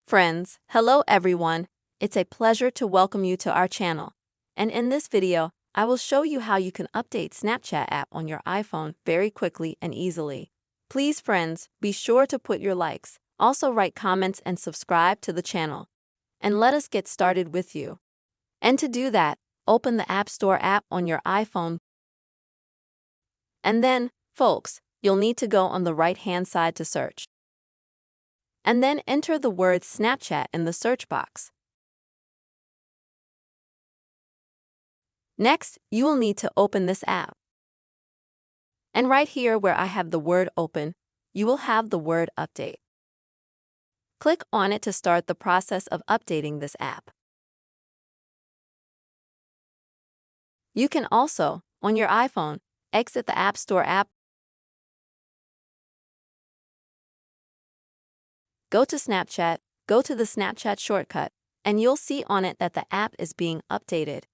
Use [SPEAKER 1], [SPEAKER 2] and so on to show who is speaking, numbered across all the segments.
[SPEAKER 1] Friends, hello everyone. It's a pleasure to welcome you to our channel. And in this video, I will show you how you can update Snapchat app on your iPhone very quickly and easily. Please friends, be sure to put your likes, also write comments and subscribe to the channel. And let us get started with you. And to do that, open the App Store app on your iPhone. And then, folks, you'll need to go on the right-hand side to search. And then enter the word Snapchat in the search box. Next, you will need to open this app. And right here where I have the word open, you will have the word update. Click on it to start the process of updating this app. You can also, on your iPhone, exit the App Store app, go to Snapchat, go to the Snapchat shortcut, and you'll see on it that the app is being updated.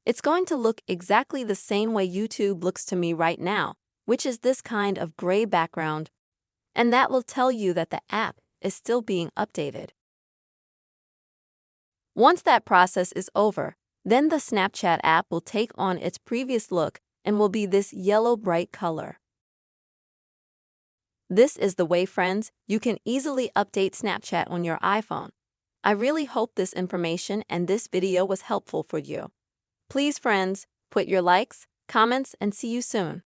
[SPEAKER 1] It's going to look exactly the same way YouTube looks to me right now, which is this kind of gray background, and that will tell you that the app is still being updated. Once that process is over, then the Snapchat app will take on its previous look and will be this yellow bright color. This is the way, friends, you can easily update Snapchat on your iPhone. I really hope this information and this video was helpful for you. Please, friends, put your likes, comments, and see you soon.